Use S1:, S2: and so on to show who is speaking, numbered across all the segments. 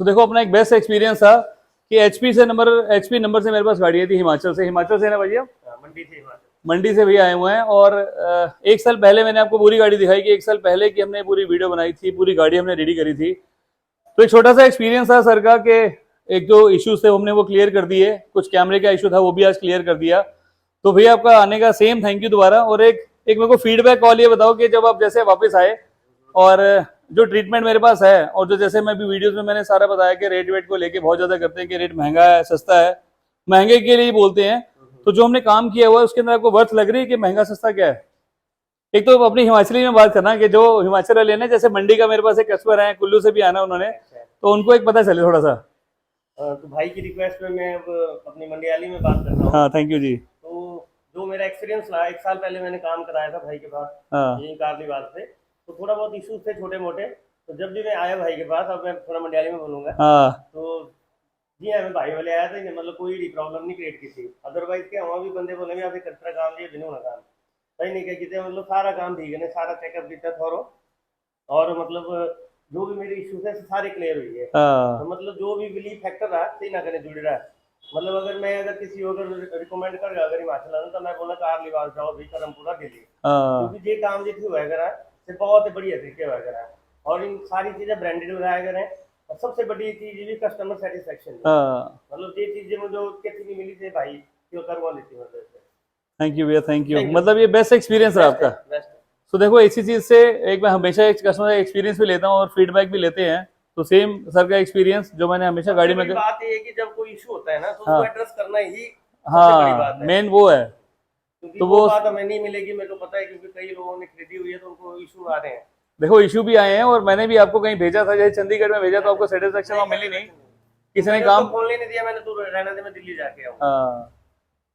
S1: तो देखो अपना एक बेस्ट एक्सपीरियंस था कि एचपी नंबर से मेरे पास गाड़ी आई थी हिमाचल से ना भैया,
S2: मंडी से हिमाचल।
S1: मंडी से भैया आए हुए हैं। और एक साल पहले मैंने आपको पूरी गाड़ी दिखाई कि एक साल पहले की हमने पूरी वीडियो बनाई थी, पूरी गाड़ी हमने रेडी करी थी। तो एक छोटा सा एक्सपीरियंस था सर का कि एक जो इश्यूज थे हमने वो क्लियर कर दिए, कुछ कैमरे का इशू था वो भी आज क्लियर कर दिया। तो भैया आपका आने का सेम थैंक यू दोबारा। और एक एक मेरे को फीडबैक कॉल ये बताओ कि जब आप जैसे वापस आए और जो ट्रीटमेंट मेरे पास है, और जो जैसे मैं भी वीडियोस में मैंने सारा बताया कि रेट वेट को लेके बहुत ज्यादा करते हैं कि रेट महंगा है सस्ता है, महंगे के लिए ही बोलते हैं। तो जो हमने काम किया हुआ है उसके अंदर आपको वर्थ लग रही है कि महंगा सस्ता क्या है? एक तो अपनी हिमाचली में बात करना कि जो हिमाचल वाले ने, जैसे मंडी का मेरे पास एक कस्टमर है, कुल्लू से भी आना उन्होंने, तो उनको एक पता चले थोड़ा सा।
S2: तो भाई की रिक्वेस्ट पे मैं अब अपनी मंडियाली में बात करता हूँ।
S1: हाँ थैंक यू जी।
S2: तो जो मेरा एक्सपीरियंस रहा, 1 साल पहले मैंने काम कराया था भाई के पास,
S1: हाँ
S2: यही कार्निवाल से। तो थोड़ा बहुत इश्यूज थे छोटे मोटे। तो जब भी मैं आया भाई के पास, अब मैं थोड़ा मंडियाली में बोलूंगा,
S1: हाँ
S2: तो जी हाँ, मैं भाई वाले आया था, मतलब कोई प्रॉब्लम नहीं क्रिएट की थी। अदरवाइज क्या वहाँ भी बंदे बोलेंगे आप कचरा काम दिए बिना होना काम सही नहीं क्या किते, मतलब सारा काम ठीक है, सारा चेकअप दिता थोरो। और मतलब जो भी मेरे इश्यूज है सारे क्लियर हुई है। तो
S1: हाँ
S2: मतलब जो भी बिलीफ फैक्टर रहा सही ना करे जुड़ रहा है। मतलब अगर किसी को अगर रिकमेंड कर अगर हिमाचल आना, तो मैं बोला कार लिवाल जाओ भी करमपुरा दिल्ली,
S1: हाँ
S2: क्योंकि ये काम जो हुआ करा है बहुत ही बढ़िया तरीके हुआ करा है। और इन सारी चीजें ब्रांडेड बनाया करें। और सबसे बड़ी चीज ये कस्टमर सेटिस्फेक्शन,
S1: हाँ।
S2: मतलब ये चीजें मुझे कितनी नहीं मिली थी भाई, क्यों करवा लेती मतलब।
S1: थैंक यू भैया थैंक यू,
S2: थैंक यू।
S1: मतलब ये बेस्ट एक्सपीरियंस रहा
S2: बेस्ट है,
S1: आपका।
S2: बेस्ट है।
S1: तो देखो इसी चीज से एक मैं हमेशा एक कस्टमर का एक्सपीरियंस भी लेता हूँ और फीडबैक भी लेते हैं। तो सेम सर का एक्सपीरियंस जो मैंने हमेशा
S2: सबसे
S1: गाड़ी में
S2: बड़ी बात ये है कि जब कोई इशू होता है ना, तो उसको
S1: हाँ
S2: एड्रेस करना ही सबसे बड़ी
S1: हाँ
S2: बात है।
S1: मेन वो है।
S2: क्योंकि
S1: तो
S2: वो
S1: वो
S2: बात हमें नहीं मिलेगी, मेरे को पता है, क्योंकि कई लोगों ने खरीदी हुई है तो उनको इशू आ रहे हैं।
S1: देखो इशू भी आए हैं और मैंने भी आपको कहीं भेजा था, जैसे चंडीगढ़ में भेजा तो आपको सेटिस्फेक्शन वहाँ मिली नहीं,
S2: तो
S1: किसी ने
S2: मैंने उसको
S1: काम।
S2: खोलने नहीं दिया, मैंने तो रहने दे, मैं दिल्ली जाके आऊँ।
S1: हाँ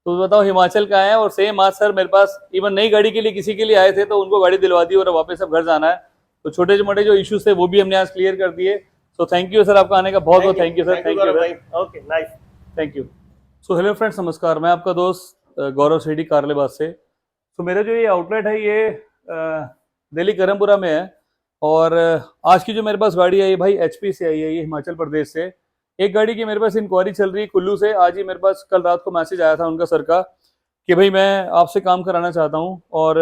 S1: तो बताओ हिमाचल का है और सेम आज सर मेरे पास इवन नई गाड़ी के लिए किसी के लिए आए थे तो उनको गाड़ी दिलवा दी और वापस अब घर जाना है। तो छोटे मोटे जो इश्यूज थे वो भी हमने आज क्लियर कर दिए। सो थैंक यू सर, आपका आने का बहुत बहुत thank you sir,
S2: thank you
S1: thank you
S2: Gaurav
S1: sir,
S2: भाई। Okay nice.
S1: Thank you. So hello friends, नमस्कार, मैं आपका दोस्त गौरव सेठी कारलेबाग से। तो मेरा जो ये आउटलेट है ये दिल्ली करमपुरा में है। और आज की जो मेरे पास गाड़ी है ये भाई एचपी से आई है, ये हिमाचल प्रदेश से। एक गाड़ी की मेरे पास इंक्वायरी चल रही है कुल्लू से। आज ही मेरे पास कल रात को मैसेज आया था उनका सर का कि भाई मैं आपसे काम कराना चाहता हूँ और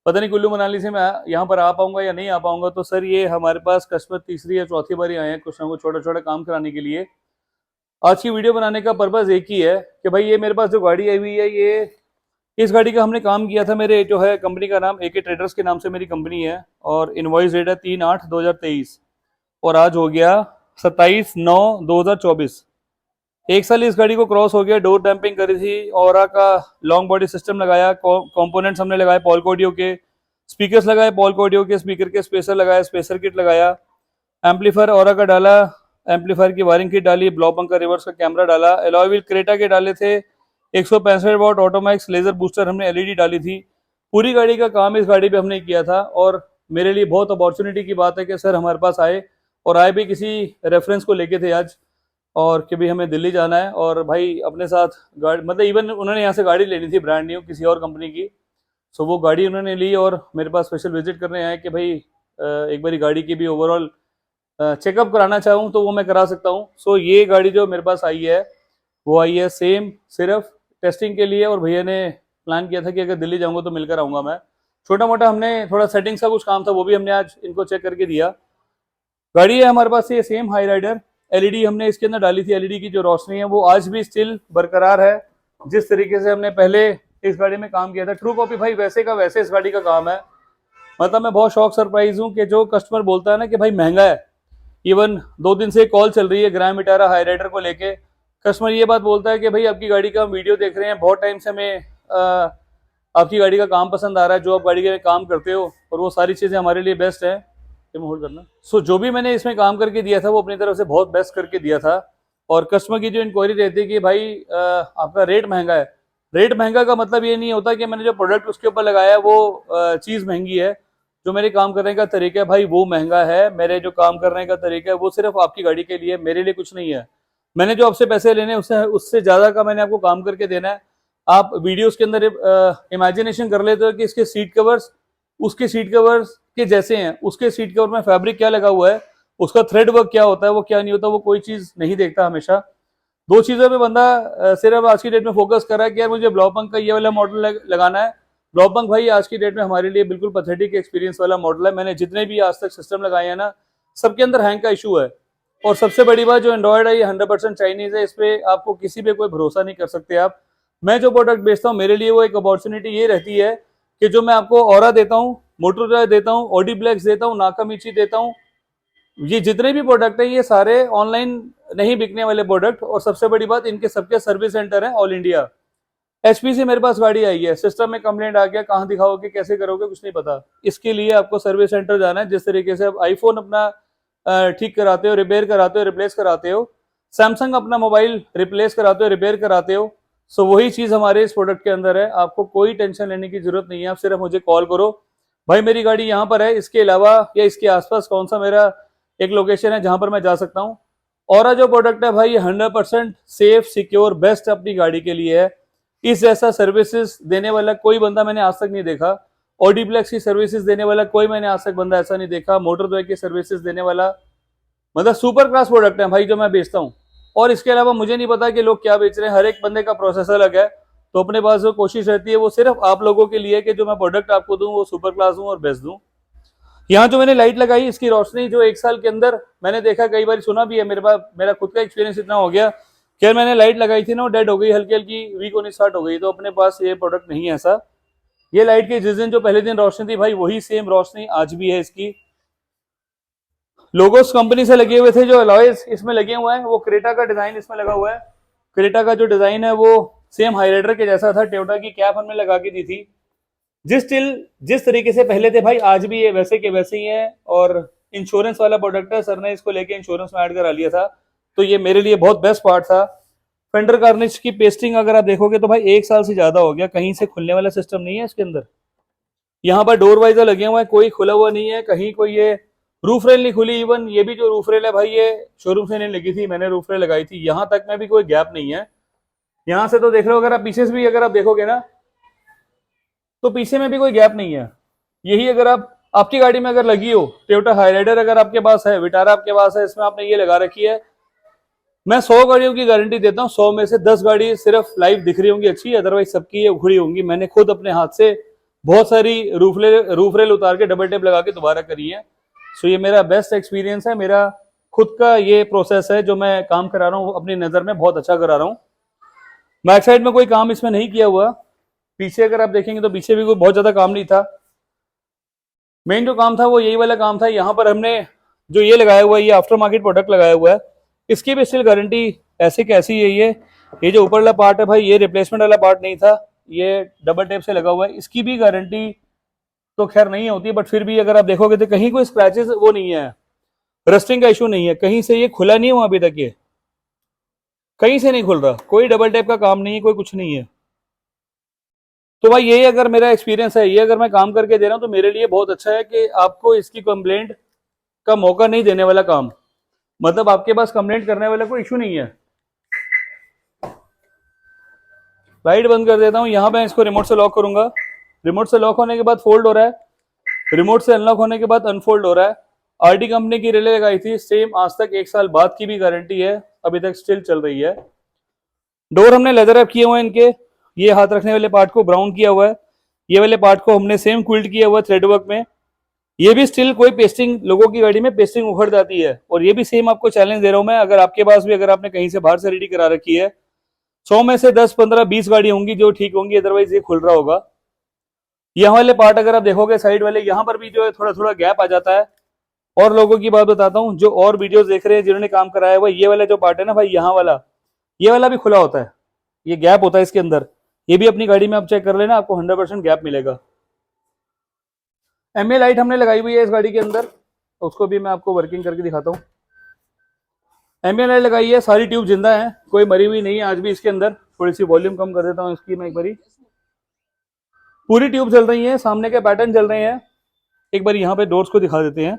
S1: पता नहीं कुल्लू मनाली से मैं यहाँ पर आ पाऊंगा या नहीं आ पाऊंगा। तो सर ये हमारे पास कस्टमर तीसरी या चौथी बार ही आए हैं कुछ ना कुछ छोटा छोटा काम कराने के लिए। आज की वीडियो बनाने का पर्पज एक ही है कि भाई ये मेरे पास जो गाड़ी आई हुई है, ये इस गाड़ी का हमने काम किया था, मेरे जो है कंपनी का नाम एके ट्रेडर्स के नाम से मेरी कंपनी है और इनवॉइस डेट है 3/8/2023 और आज हो गया 27/9/2024। एक साल इस गाड़ी को क्रॉस हो गया। डोर डैम्पिंग करी थी, ऑरा का लॉन्ग बॉडी सिस्टम लगाया, कंपोनेंट्स हमने लगाए पॉलकोडियो के, स्पीकर्स लगाए पॉलकोडियो के स्पीकर के, स्पेसर लगाया, स्पेसर किट लगाया, एम्पलीफायर ऑरा का डाला, एम्पलीफायर की वायरिंग किट डाली, ब्लॉक बंकर रिवर्स का कैमरा डाला, एलॉय व्हील क्रेटा के डाले थे, 165 वॉट ऑटोमैक्स लेजर बूस्टर हमने एलईडी डाली थी। पूरी गाड़ी का काम इस गाड़ी पे हमने किया था और मेरे लिए बहुत अपॉर्चुनिटी की बात है कि सर हमारे पास आए और आए भी किसी रेफरेंस को लेके थे आज, और कि भी हमें दिल्ली जाना है और भाई अपने साथ गाड़ी, मतलब इवन उन्होंने यहाँ से गाड़ी लेनी थी ब्रांड न्यू किसी और कंपनी की। सो वो गाड़ी उन्होंने ली और मेरे पास स्पेशल विजिट करने आए कि भाई एक बारी गाड़ी की भी ओवरऑल चेकअप कराना चाहूँ तो वो मैं करा सकता हूँ। सो ये गाड़ी जो मेरे पास आई है वो आई है सेम सिर्फ टेस्टिंग के लिए, और भैया ने प्लान किया था कि अगर दिल्ली जाऊँगा तो मिलकर आऊँगा मैं। छोटा मोटा हमने थोड़ा सेटिंग्स का कुछ काम था वो भी हमने आज इनको चेक करके दिया। गाड़ी है हमारे पास ये सेम हाई राइडर, एलईडी हमने इसके अंदर डाली थी, एलईडी की जो रोशनी है वो आज भी स्टिल बरकरार है जिस तरीके से हमने पहले इस गाड़ी में काम किया था। ट्रू कॉपी भाई वैसे का वैसे इस गाड़ी का काम है। मतलब मैं बहुत शॉक सरप्राइज हूँ कि जो कस्टमर बोलता है ना कि भाई महंगा है, इवन 2 दिन से कॉल चल रही है ग्रैंड विटारा हाई राइडर को लेके, कस्टमर ये बात बोलता है कि भाई आपकी गाड़ी का हम वीडियो देख रहे हैं, बहुत टाइम से हमें आपकी गाड़ी का काम पसंद आ रहा है, जो आप गाड़ी के काम करते हो और वो सारी चीज़ें हमारे लिए बेस्ट है। होल्ड करना। सो जो भी मैंने इसमें काम करके दिया था वो अपनी तरफ से बहुत बेस्ट करके दिया था। और कस्टमर की जो इंक्वायरी रहती है कि भाई आपका रेट महंगा है, रेट महंगा का मतलब ये नहीं होता कि मैंने जो प्रोडक्ट उसके ऊपर लगाया है वो चीज़ महंगी है। जो मेरे काम करने का तरीका है भाई वो महंगा है। मेरे जो काम करने का तरीका है वो सिर्फ आपकी गाड़ी के लिए, मेरे लिए कुछ नहीं है। मैंने जो आपसे पैसे लेने उससे उससे ज़्यादा का मैंने आपको काम करके देना है। आप वीडियोस के अंदर इमेजिनेशन कर लेते हो कि इसके सीट कवर्स उसके सीट कवर्स के जैसे हैं, उसके सीट कवर में फैब्रिक क्या लगा हुआ है उसका थ्रेड वर्क क्या होता है, वो क्या नहीं होता, वो कोई चीज नहीं देखता हमेशा। दो चीजों पे बंदा सिर्फ आज की डेट में फोकस कर रहा है कि यार मुझे ब्लॉपंक का ये वाला मॉडल लगाना है। ब्लॉपंक भाई आज की डेट में हमारे लिए बिल्कुल पैथेटिक एक्सपीरियंस वाला मॉडल है। मैंने जितने भी आज तक सिस्टम लगाए हैं ना, सबके अंदर हैंग का इशू है। और सबसे बड़ी बात, जो एंड्रॉयड है ये 100% चाइनीज है, इस पे आपको किसी पे कोई भरोसा नहीं कर सकते आप। मैं जो प्रोडक्ट बेचता हूँ, मेरे लिए वो एक अपॉर्चुनिटी ये रहती है कि जो मैं आपको ऑरा देता हूँ, मोटोरोला देता हूँ, ऑडीप्लेक्स देता हूँ, नाकामिची देता हूँ, ये जितने भी प्रोडक्ट हैं ये सारे ऑनलाइन नहीं बिकने वाले प्रोडक्ट। और सबसे बड़ी बात, इनके सबके सर्विस सेंटर हैं ऑल इंडिया। एचपी से मेरे पास गाड़ी आई है, सिस्टम में कंप्लेंट आ गया, कहाँ दिखाओगे, कैसे करोगे, कुछ नहीं पता। इसके लिए आपको सर्विस सेंटर जाना है। जिस तरीके से आप आईफोन अपना ठीक कराते हो, रिपेयर कराते हो, रिप्लेस कराते हो, सैमसंग अपना मोबाइल रिप्लेस कराते हो, रिपेयर कराते हो, सो वही चीज हमारे इस प्रोडक्ट के अंदर है। आपको कोई टेंशन लेने की जरूरत नहीं है। आप सिर्फ मुझे कॉल करो, भाई मेरी गाड़ी यहाँ पर है, इसके अलावा या इसके आसपास कौन सा मेरा एक लोकेशन है जहां पर मैं जा सकता हूँ। और जो प्रोडक्ट है भाई, 100% सेफ, सिक्योर, बेस्ट अपनी गाड़ी के लिए है। इस जैसा सर्विसेज देने वाला कोई बंदा मैंने आज तक नहीं देखा। ऑडीप्लेक्स की सर्विसेज देने वाला कोई मैंने आज तक बंदा ऐसा नहीं देखा। मोटरड्राइव की सर्विसेज देने वाला, मतलब सुपर क्लास प्रोडक्ट है भाई जो मैं बेचता हूँ। और इसके अलावा मुझे नहीं पता कि लोग क्या बेच रहे हैं, हर एक बंदे का प्रोसेस अलग है। तो अपने पास जो कोशिश रहती है वो सिर्फ आप लोगों के लिए कि जो मैं प्रोडक्ट आपको दूं वो सुपर क्लास दूं और बेस्ट दूं। यहाँ जो मैंने लाइट लगाई, इसकी रोशनी जो 1 साल के अंदर मैंने देखा, कई बार सुना भी है, मेरे पास मेरा खुद का एक्सपीरियंस इतना हो गया कि यार मैंने लाइट लगाई थी ना, वो डेड हो गई, हल्की हल्की वीक होनी स्टार्ट हो गई। तो अपने पास ये प्रोडक्ट नहीं है ऐसा। ये लाइट की जिस दिन जो पहले दिन रोशनी थी भाई, वही सेम रोशनी आज भी है। इसकी लोगोस कंपनी से लगे हुए थे, जो अलॉयज इसमें लगे हुए हैं वो क्रेटा का डिजाइन इसमें लगा हुआ है। क्रेटा का जो डिजाइन है वो सेम हाईराइडर के जैसा था। टोयोटा की कैप हमने लगा के दी थी। जिस तरीके से पहले थे भाई, आज भी ये वैसे के वैसे ही है। और इंश्योरेंस वाला प्रोडक्ट है, सर ने इसको लेके इंश्योरेंस में ऐड करा लिया था, तो ये मेरे लिए बहुत बेस्ट पार्ट था। फेंडर कार्निश की पेस्टिंग अगर आप देखोगे तो भाई 1 साल से ज्यादा हो गया, कहीं से खुलने वाला सिस्टम नहीं है इसके अंदर। यहाँ पर डोर वाइजर लगे हुए हैं, कोई खुला हुआ नहीं है कहीं, कोई ये रूफ रेल नहीं खुली। इवन ये भी जो रूफ रेल है भाई, ये शोरूम से नहीं लगी थी, मैंने रूफ रेल लगाई थी। यहाँ तक में भी कोई गैप नहीं है। यहाँ से तो देख लो, अगर आप पीछे से भी अगर आप देखोगे ना, तो पीछे में भी कोई गैप नहीं है। यही अगर आप आपकी गाड़ी में अगर लगी हो, टोयोटा हाईराइडर अगर आपके पास है, विटारा आपके पास है, इसमें आपने ये लगा रखी है, मैं 100 गाड़ियों की गारंटी देता हूँ, 100 में से 10 गाड़ी सिर्फ लाइव दिख रही होंगी अच्छी, अदरवाइज सबकी ये उखड़ी होंगी। मैंने खुद अपने हाथ से बहुत सारी रूफ रेल उतार के डबल टेप लगा के दोबारा करी है। सो ये मेरा बेस्ट एक्सपीरियंस है, मेरा खुद का ये प्रोसेस है जो मैं काम करा रहा हूँ, अपनी नज़र में बहुत अच्छा करा रहा हूँ। बैक साइड में कोई काम इसमें नहीं किया हुआ। पीछे अगर आप देखेंगे तो पीछे भी कोई बहुत ज़्यादा काम नहीं था। मेन जो काम था वो यही वाला काम था। यहाँ पर हमने जो ये लगाया हुआ है, ये आफ्टर मार्केट प्रोडक्ट लगाया हुआ है, इसकी भी स्टिल गारंटी ऐसे कैसी है। ये जो ऊपर वाला पार्ट है भाई, ये रिप्लेसमेंट वाला पार्ट नहीं था, ये डबल टेप से लगा हुआ है। इसकी भी गारंटी तो खैर नहीं होती, बट फिर भी अगर आप देखोगे तो कहीं कोई स्क्रैचेस वो नहीं है, रस्टिंग का इशू नहीं है, कहीं से ये खुला नहीं हुआ अभी तक, ये कहीं से नहीं खुल रहा, कोई डबल टेप का काम नहीं है, कोई कुछ नहीं है। तो भाई ये अगर मेरा एक्सपीरियंस है, ये अगर मैं काम करके दे रहा हूँ तो मेरे लिए बहुत अच्छा है कि आपको इसकी कंप्लेंट का मौका नहीं देने वाला काम, मतलब आपके पास कंप्लेंट करने वाला कोई इशू नहीं है। लाइट बंद कर देता हूँ। यहाँ पे इसको रिमोट से लॉक करूंगा, रिमोट से लॉक होने के बाद फोल्ड हो रहा है, रिमोट से अनलॉक होने के बाद अनफोल्ड हो रहा है। आरटी कंपनी की रिले लगाई थी, सेम आज तक 1 साल बाद की भी गारंटी है, अभी तक स्टिल चल रही है। डोर हमने लेदर रैप किए हुए हैं इनके, ये हाथ रखने वाले पार्ट को ब्राउन किया हुआ है, ये वाले पार्ट को हमने सेम क्विल्ट किया हुआ है थ्रेड वर्क में। ये भी स्टिल कोई पेस्टिंग, लोगों की गाड़ी में पेस्टिंग उखड़ जाती है, और ये भी सेम आपको चैलेंज दे रहा हूं मैं, अगर आपके पास भी, अगर आपने कहीं से बाहर से रेडी करा रखी है, 100 में से 10, 15, 20 गाड़ी होंगी जो ठीक होंगी, अदरवाइज ये खुल रहा होगा। यहाँ वाले पार्ट अगर आप देखोगे साइड वाले, यहाँ पर भी जो है थोड़ा थोड़ा गैप आ जाता है। और लोगों की बात बताता हूँ, जो और वीडियोस देख रहे हैं जिन्होंने काम कराया हुआ, ये वाला जो पार्ट है ना भाई, यहाँ वाला, ये वाला भी खुला होता है, ये गैप होता है इसके अंदर। ये भी अपनी गाड़ी में आप चेक कर लेना, आपको 100% गैप मिलेगा। एमए लाइट हमने लगाई हुई है इस गाड़ी के अंदर, उसको भी मैं आपको वर्किंग करके दिखाता हूँ। एमए लाइट लगाई है, सारी ट्यूब जिंदा है, कोई मरी हुई नहीं है आज भी इसके अंदर। थोड़ी सी वॉल्यूम कम कर देता हूँ इसकी मैं एक बारी, पूरी ट्यूब चल रही है, सामने के पैटर्न चल रहे हैं। एक बार यहाँ पे डोर्स को दिखा देते हैं।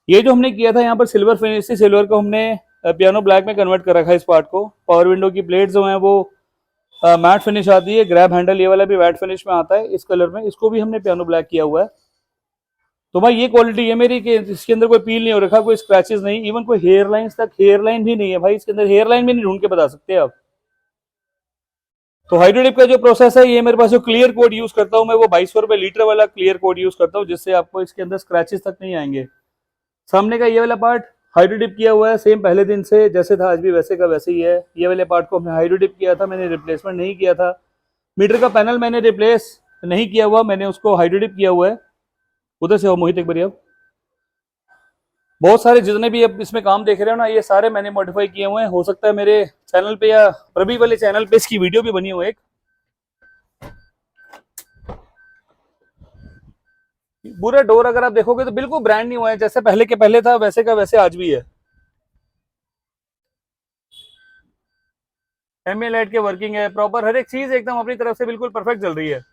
S1: ये जो हमने किया था यहाँ पर सिल्वर फिनिश थी, सिल्वर को हमने पियानो ब्लैक में कन्वर्ट कर रखा है इस पार्ट को। पावर विंडो की प्लेट जो है वो मैट फिनिश आती है, ग्रैब हैंडल ये वाला भी मैट फिनिश में आता है इस कलर में, इसको भी हमने पियानो ब्लैक किया हुआ है। तो भाई ये क्वालिटी है मेरी कि इसके अंदर कोई पील नहीं हो रखा, कोई स्क्रैचेस नहीं, इवन कोई हेयर लाइंस तक, हेयर लाइन भी नहीं है भाई, इसके अंदर हेयर लाइन भी नहीं ढूंढ के बता सकते आप। तो हाइड्रोडिप का जो प्रोसेस है, ये मेरे पास जो क्लियर कोड यूज करता हूँ मैं, वो 2200 रुपए लीटर वाला क्लियर कोड यूज करता हूँ, जिससे आपको इसके अंदर स्क्रैचेस तक नहीं आएंगे। सामने का ये वाला पार्ट हाइड्रोडिप किया हुआ है, सेम पहले दिन से जैसे था आज भी वैसे का वैसे ही है। ये वाले पार्ट को हमने हाइड्रोडिप किया था, मैंने रिप्लेसमेंट नहीं किया था। मीटर का पैनल मैंने रिप्लेस नहीं किया हुआ, मैंने उसको हाइड्रोडिप किया हुआ है। उधर से हो मोहित एक बार आप। बहुत सारे जितने भी अब इसमें काम देख रहे हो ना, ये सारे मैंने मॉडिफाई किए हुए हैं। हो सकता है मेरे चैनल पे या प्रभी वाले चैनल पे इसकी वीडियो भी बनी हुई है एक। पूरा डोर अगर आप देखोगे तो बिल्कुल ब्रांड न्यू है, जैसे पहले के पहले था वैसे का वैसे आज भी है। एमए लाइट के वर्किंग है प्रॉपर, हर एक चीज एकदम अपनी तरफ से बिल्कुल परफेक्ट चल रही है।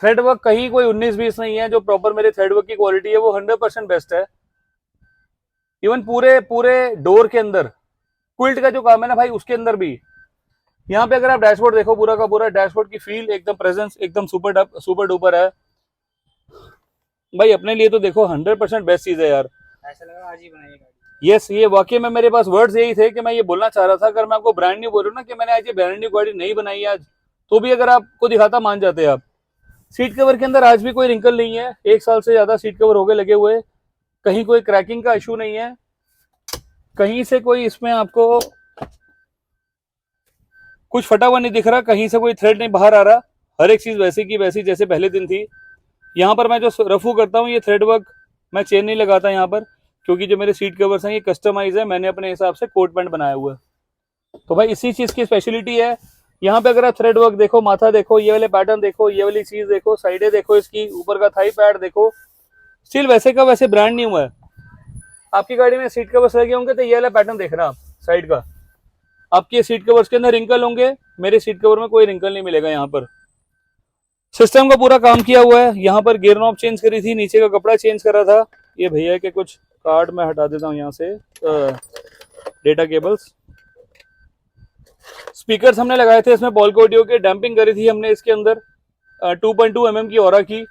S1: थ्रेड वर्क कहीं कोई 19-20 नहीं है, जो प्रॉपर मेरे थ्रेड वर्क की क्वालिटी है वो 100% बेस्ट है। इवन पूरे पूरे डोर के अंदर क्विल्ट का जो काम है ना भाई, उसके अंदर भी यहाँ पे अगर आप डैशबोर्ड देखो, पूरा का पूरा डैशबोर्ड की फील एकदम प्रेजेंस एकदम सुपर डुपर है भाई। अपने लिए तो देखो 100% बेस्ट चीज है यार।
S3: ऐसा लगा आज ही बनाई गाड़ी।
S1: यस, ये वाकई में मेरे पास वर्ड्स यही थे कि मैं ये बोलना चाह रहा था। अगर मैं आपको ब्रांड न्यू बोलूँ ना कि मैंने आज ये ब्रांड न्यू गाड़ी नहीं बनाई आज, तो भी अगर आपको दिखाता मान जाते आप। सीट कवर के अंदर आज भी कोई रिंकल नहीं है, 1 साल से ज्यादा सीट कवर हो गए लगे हुए, कहीं कोई क्रैकिंग का इशू नहीं है, कहीं से कोई इसमें आपको कुछ फटा हुआ नहीं दिख रहा, कहीं से कोई थ्रेड नहीं बाहर आ रहा। हर एक चीज वैसी की वैसी जैसे पहले दिन थी। यहाँ पर मैं जो रफू करता हूँ, ये थ्रेड वर्क मैं चेन नहीं लगाता यहाँ पर, क्योंकि जो मेरे सीट कवर्स हैं ये कस्टमाइज है, मैंने अपने हिसाब से कोट पैंट बनाया हुआ है। तो भाई इसी चीज की स्पेशलिटी है। यहाँ पे अगर आप थ्रेड वर्क देखो, माथा देखो, ये वाले पैटर्न देखो, ये वाली चीज देखो, साइडें देखो, इसकी ऊपर का थाई पैड देखो, स्टिल वैसे का वैसे ब्रांड न्यू है। आपकी गाड़ी में सीट कवर्स लगे होंगे तो ये वाला पैटर्न देखना आप साइड का, आपके सीट कवर्स के अंदर रिंकल होंगे, मेरे सीट कवर में कोई रिंकल नहीं मिलेगा। यहाँ पर सिस्टम का पूरा काम किया हुआ है। यहाँ पर गियर नॉब चेंज करी थी, नीचे का कपड़ा चेंज करा था। ये भैया के कुछ कार्ड मैं हटा देता हूँ यहाँ से, डेटा केबल्स। स्पीकर्स हमने लगाए थे इसमें पॉल्को ऑडियो के, डैम्पिंग करी थी हमने इसके अंदर 2.2 mm की ओरा की।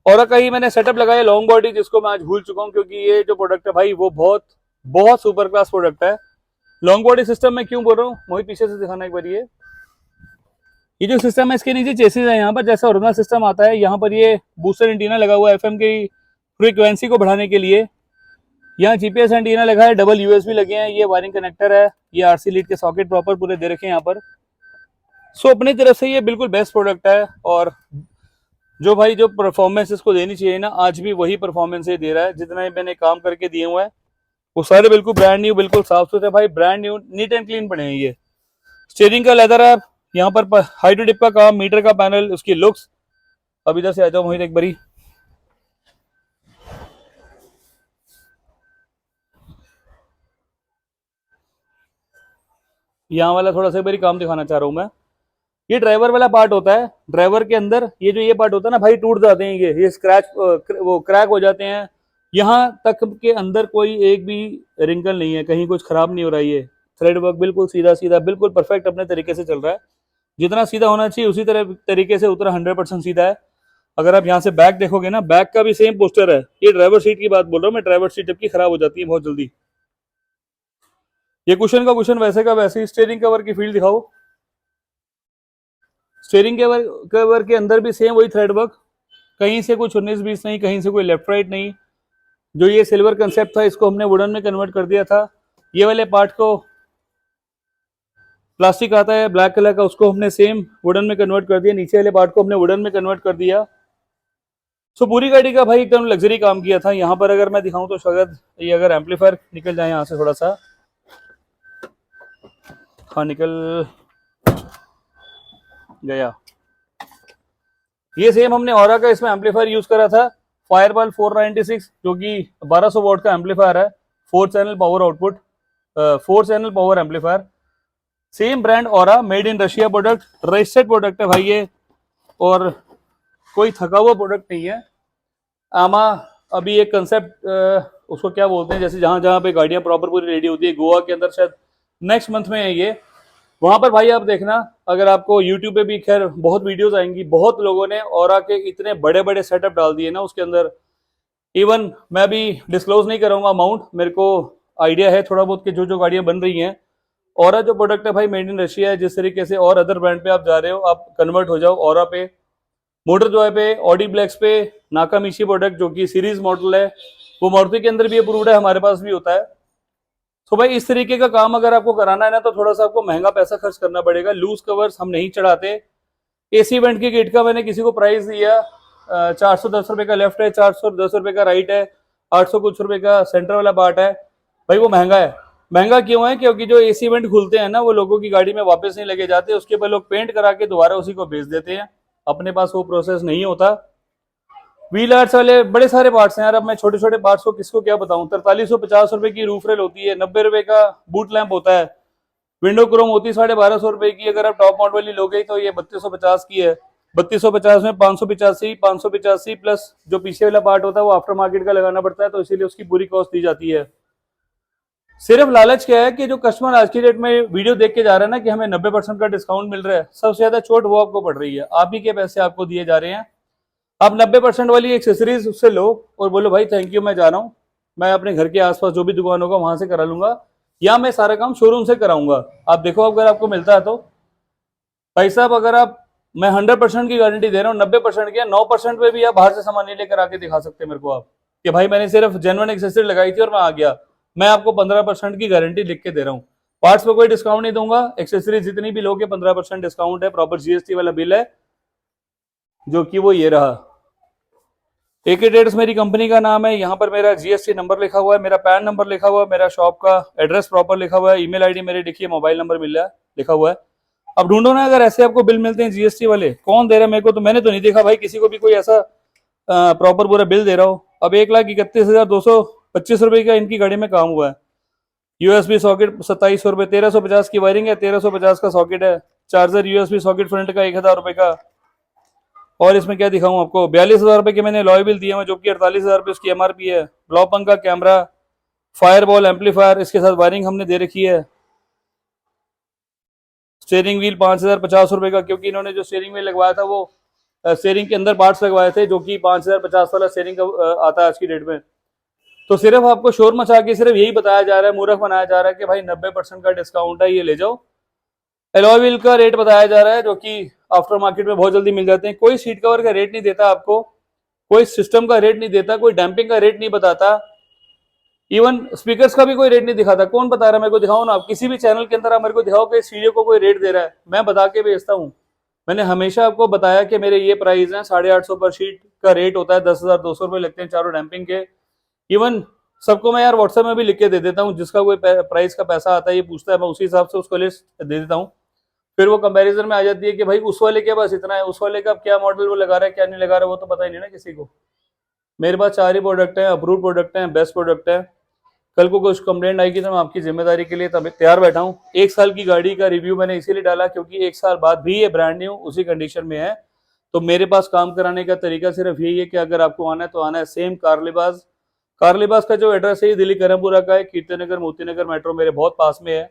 S1: ओरा का ही मैंने सेटअप लगाया लॉन्ग बॉडी, जिसको मैं आज भूल चुका हूँ, क्योंकि ये जो प्रोडक्ट है भाई वो बहुत बहुत सुपर क्लास प्रोडक्ट है। लॉन्ग बॉडी सिस्टम में क्यों बोल रहा हूँ, मोहित पीछे से दिखाना एक बार। ये जो सिस्टम है इसके नीचे चेसिस है, यहाँ पर जैसा ओरिजिनल सिस्टम आता है, यहाँ पर ये बूस्टर एंटीना लगा हुआ है एफएम की फ्रीक्वेंसी को बढ़ाने के लिए। यहाँ जीपीएस एंटीना लगा है, डबल यूएसबी लगे हैं, ये वायरिंग कनेक्टर है, ये आरसी लीड के सॉकेट प्रॉपर पूरे दे रखे हैं यहाँ पर। सो अपनी तरफ से ये बिल्कुल बेस्ट प्रोडक्ट है, और जो भाई जो परफॉर्मेंस इसको देनी चाहिए ना, आज भी वही परफॉर्मेंस ये दे रहा है। जितना मैंने काम करके दिए हुए हैं वो सारे बिल्कुल ब्रांड न्यू, बिल्कुल साफ सुथरे भाई, brand new neat and clean बने हैं। ये स्टीयरिंग का लेदर है, यहाँ पर हाइड्रोडिप का काम, मीटर का पैनल, उसकी लुक्स। अब इधर से आ जाओ मोहित एक बारी। यहाँ वाला थोड़ा सा बारी काम दिखाना चाह रहा हूँ मैं। ये ड्राइवर वाला पार्ट होता है, ड्राइवर के अंदर ये जो ये पार्ट होता है ना भाई, टूट जाते हैं ये स्क्रैच वो क्रैक हो जाते हैं। यहाँ तक के अंदर कोई एक भी रिंकल नहीं है, कहीं कुछ खराब नहीं हो रहा है। ये थ्रेड वर्क बिल्कुल सीधा सीधा बिल्कुल परफेक्ट अपने तरीके से चल रहा है, जितना सीधा होना चाहिए उसी तरह तरीके से उतना 100% सीधा है। अगर आप यहाँ से बैक देखोगे ना, बैक का भी सेम पोस्टर है। ये ड्राइवर सीट की बात बोल रहा हूँ मैं, ड्राइवर सीट जबकि खराब हो जाती है बहुत जल्दी। ये कुशन का कुशन वैसे का वैसे ही। स्टीयरिंग कवर की फील्ड दिखाओ, स्टीयरिंग कवर के अंदर भी सेम वही थ्रेड वर्क, कहीं से कुछ 19-20 नहीं, कहीं से कोई लेफ्ट राइट नहीं। जो ये सिल्वर कंसेप्ट था इसको हमने वुडन में कन्वर्ट कर दिया था। ये वाले पार्ट को प्लास्टिक आता है ब्लैक कलर का, उसको हमने सेम वुडन में कन्वर्ट कर दिया। नीचे वाले पार्ट को हमने वुडन में कन्वर्ट कर दिया। सो पूरी गाड़ी का भाई एकदम लग्जरी काम किया था। यहाँ पर अगर मैं दिखाऊं तो शायद ये अगर एम्पलीफायर निकल जाए यहाँ से थोड़ा सा, हाँ निकल गया। ये सेम हमने ऑरा का इसमें एम्पलीफायर यूज करा था, फायरबॉल 496, जो कि 1200 वॉट का एम्पलीफायर है, 4 channel power output, 4 channel power amplifier. Same brand aura, made in Russia product, registered product है भाई ये, और कोई थका हुआ प्रोडक्ट नहीं है। आमा अभी एक कंसेप्ट उसको क्या बोलते हैं, जैसे जहां जहां पे गाड़ियां प्रॉपर पूरी रेडी होती है, गोवा के अंदर शायद नेक्स्ट मंथ में है ये, वहां पर भाई आप देखना, अगर आपको यूट्यूब पे भी खैर बहुत वीडियोस आएंगी, बहुत लोगों ने और के इतने बड़े बड़े सेटअप डाल दिए ना उसके अंदर। इवन मैं भी डिस्क्लोज नहीं करूंगा अमाउंट, मेरे को आइडिया है थोड़ा बहुत कि जो जो गाड़ियां बन रही हैं। और जो प्रोडक्ट है भाई मेड इन रशिया है, जिस तरीके से और अदर ब्रांड पे आप जा रहे हो, आप कन्वर्ट हो जाओ और पे, मोटर जॉय पे, ऑडी ब्लैक्स पे, नाकामिशी प्रोडक्ट जो कि सीरीज मॉडल है, वो मारुति के अंदर भी अप्रूव्ड है, हमारे पास भी होता है। तो भाई इस तरीके का काम अगर आपको कराना है ना, तो थोड़ा सा आपको महंगा पैसा खर्च करना पड़ेगा। लूज कवर्स हम नहीं चढ़ाते। एसी वेंट की किट का मैंने किसी को प्राइस दिया 410 रुपए का लेफ्ट है, 410 रुपए का राइट है, 800 कुछ रुपए का सेंटर वाला पार्ट है। भाई वो महंगा है। महंगा क्यों है? क्योंकि जो एसी वेंट खुलते हैं ना, वो लोगों की गाड़ी में वापस नहीं लगे जाते, उसके ऊपर लोग पेंट करा के दोबारा उसी को बेच देते हैं। अपने पास वो प्रोसेस नहीं होता। व्हील आर्ट्स वाले बड़े सारे पार्ट्स हैं यार, अब मैं छोटे छोटे पार्ट्स को किसको क्या बताऊं। 4350 रुपए की रूफ रेल होती है, 90 रुपए का बूट लैंप होता है, विंडो क्रोम होती है 1250 रुपए की। अगर आप टॉप मॉडल वाली लोगे तो ये 3250 की है। 3250 में 585 प्लस जो पीछे वाला पार्ट होता है वो आफ्टर मार्केट का लगाना पड़ता है, तो इसीलिए उसकी पूरी कॉस्ट दी जाती है। सिर्फ लालच क्या है कि जो कस्टमर आज की डेट में वीडियो देख के जा रहा है ना कि हमें 90% का डिस्काउंट मिल रहा है, सबसे ज्यादा चोट वो आपको पड़ रही है। आप ही के पैसे आपको दिए जा रहे हैं। आप 90% वाली एक्सेसरीज उससे लो और बोलो भाई थैंक यू, मैं जा रहा हूँ, मैं अपने घर के आसपास जो भी दुकान होगा वहां से करा लूंगा, या मैं सारा काम शोरूम से कराऊंगा। आप देखो अगर आपको मिलता है तो। भाई साहब अगर आप, मैं 100% की गारंटी दे रहा हूँ, 90% की 9% पे भी आप बाहर से सामान नहीं लेकर आके दिखा सकते मेरे को आप कि भाई मैंने सिर्फ जेन्युइन एक्सेसरी लगाई थी और मैं आ गया। मैं आपको 15% की गारंटी लिख के दे रहा हूँ। पार्ट्स पे कोई डिस्काउंट नहीं दूंगा, एक्सेसरीज जितनी भी लोगे 15% डिस्काउंट है, प्रॉपर जीएसटी वाला बिल है, जो कि वो ये रहा। AK ट्रेडर्स मेरी कंपनी का नाम है, यहाँ पर मेरा जीएसटी नंबर लिखा हुआ है, मेरा पैन नंबर लिखा हुआ है, मेरा शॉप का एड्रेस प्रॉपर लिखा हुआ है, ईमेल आईडी मेरी लिखी है, मोबाइल नंबर मिल रहा है लिखा हुआ है। अब ढूंढो ना, अगर ऐसे आपको बिल मिलते हैं जीएसटी वाले, कौन दे रहा है मेरे को? तो मैंने तो नहीं देखा भाई किसी को भी कोई ऐसा प्रॉपर पूरा बिल दे रहा हो। अब 1,31,225 रुपए का इनकी गाड़ी में काम हुआ है। यूएसबी सॉकेट 2700 रुपए, 1350 की वायरिंग है, 1350 का सॉकेट है। चार्जर यूएसबी सॉकेट फ्रंट का 1000 रुपए का। और इसमें क्या दिखाऊं आपको, 42,000 रुपए के मैंने लॉय बिल दिए हैं, जो कि 48,000 रुपए उसकी एमआरपी है। ब्लॉ पंख का कैमरा, फायरबॉल एम्पलीफायर, इसके साथ वायरिंग हमने दे रखी है। स्टीयरिंग व्हील 5,050 रुपए का, क्योंकि इन्होंने जो स्टीयरिंग व्हील लगवाया था वो स्टीयरिंग के अंदर पार्ट्स लगवाए थे, जो कि 5,050 वाला स्टीयरिंग का आता है आज की डेट में। तो सिर्फ आपको शोर मचा के सिर्फ यही बताया जा रहा है, मूर्ख बनाया जा रहा है कि भाई 90% का डिस्काउंट है, ये ले जाओ। एलॉय व्हील का रेट बताया जा रहा है, जो कि आफ्टर मार्केट में बहुत जल्दी मिल जाते हैं। कोई सीट कवर का रेट नहीं देता आपको, कोई सिस्टम का रेट नहीं देता, कोई डैम्पिंग का रेट नहीं बताता, इवन स्पीकर्स का भी कोई रेट नहीं दिखाता। कौन बता रहा है मेरे को? दिखाओ ना आप किसी भी चैनल के अंदर, आप मेरे को दिखाओ कि सीडीओ को कोई रेट दे रहा है, मैं बता के भेजता हूँ। मैंने हमेशा आपको बताया कि मेरे ये प्राइस है, 850 पर शीट का रेट होता है, 10,200 रुपए लगते हैं चारों डैम्पिंग के। इवन सबको मैं यार व्हाट्सएप में भी लिख के दे देता हूँ, जिसका कोई प्राइस का पैसा आता है ये पूछता है, मैं उसी हिसाब से उसको लिस्ट दे देता हूँ। फिर वो कंपैरिजन में आ जाती है कि भाई उस वाले के पास इतना है, उस वाले का क्या मॉडल वो लगा रहा है क्या नहीं लगा रहा है, वो तो पता ही नहीं ना किसी को। मेरे पास 4 ही प्रोडक्ट हैं, अप्रूव प्रोडक्ट हैं, बेस्ट प्रोडक्ट है। कल को कुछ कंप्लेंट आएगी तो मैं आपकी जिम्मेदारी के लिए तभी तैयार बैठा हूँ। 1 साल की गाड़ी का रिव्यू मैंने इसीलिए डाला क्योंकि 1 साल बाद भी ये ब्रांड न्यू उसी कंडीशन में है। तो मेरे पास काम कराने का तरीका सिर्फ यही है कि अगर आपको आना है तो आना है। सेम कार लिबास, कार लिबास का जो एड्रेस है ये दिल्ली करमपुरा का है, कीर्ति नगर मोती नगर मेट्रो मेरे बहुत पास में है।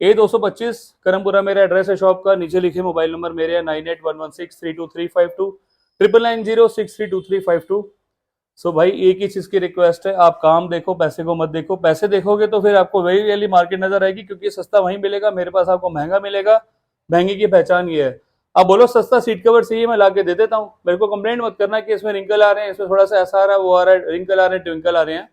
S1: A225 करमपुरा मेरा एड्रेस है शॉप का। नीचे लिखे मोबाइल नंबर मेरे है 9811632352, 9906322352। सो भाई एक ही चीज की रिक्वेस्ट है, आप काम देखो, पैसे को मत देखो। पैसे देखोगे तो फिर आपको वही वाली मार्केट नजर आएगी, क्योंकि सस्ता वहीं मिलेगा, मेरे पास आपको महंगा मिलेगा। महंगी की पहचान ये है। आप बोलो सस्ता सीट कवर चाहिए, मैं लाके दे देता हूँ। मेरे को कंप्लेंट मत करना कि इसमें रिंकल आ रहे हैं, इसमें थोड़ा सा ऐसा आ रहा है, वो आ रहा है, रिंकल आ रहे हैं, ट्विंकल आ रहे हैं।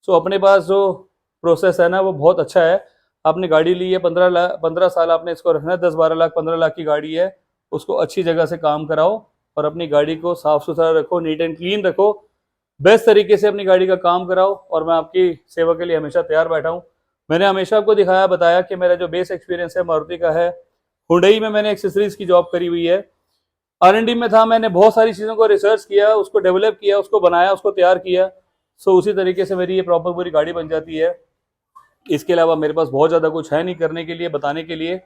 S1: सो अपने पास जो प्रोसेस है ना वो बहुत अच्छा है। आपने गाड़ी ली है 15 साल आपने इसको रखना है, 10-12 लाख 15 लाख की गाड़ी है, उसको अच्छी जगह से काम कराओ और अपनी गाड़ी को साफ सुथरा रखो, नीट एंड क्लीन रखो, बेस्ट तरीके से अपनी गाड़ी का काम कराओ। और मैं आपकी सेवा के लिए हमेशा तैयार बैठा हूँ। मैंने हमेशा आपको दिखाया बताया कि मेरा जो बेस एक्सपीरियंस है मारुति का है। हुंडई में मैंने एक्सेसरीज की जॉब करी हुई है, R&D में था, मैंने बहुत सारी चीज़ों को रिसर्च किया, उसको डेवलप किया, उसको बनाया, उसको तैयार किया। सो उसी तरीके से मेरी ये प्रॉपर पूरी गाड़ी बन जाती है। इसके अलावा मेरे पास बहुत ज़्यादा कुछ है नहीं करने के लिए, बताने के लिए।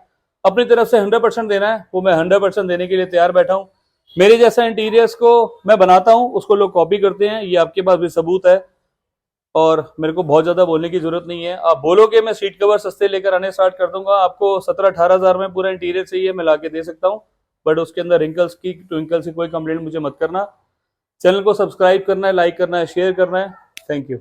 S1: अपनी तरफ से 100% देना है वो मैं 100% देने के लिए तैयार बैठा हूँ। मेरे जैसा इंटीरियर्स को मैं बनाता हूँ, उसको लोग कॉपी करते हैं, ये आपके पास भी सबूत है। और मेरे को बहुत ज़्यादा बोलने की ज़रूरत नहीं है। आप बोलोगे मैं सीट कवर सस्ते लेकर आने स्टार्ट कर दूंगा, आपको 17-18 हज़ार में पूरा इंटीरियर चाहिए मैं ला के दे सकता हूँ, बट उसके अंदर रिंकल्स की ट्विंकल्स की कोई कंप्लेंट मुझे मत करना। चैनल को सब्सक्राइब करना है, लाइक करना है, शेयर करना है। Thank you.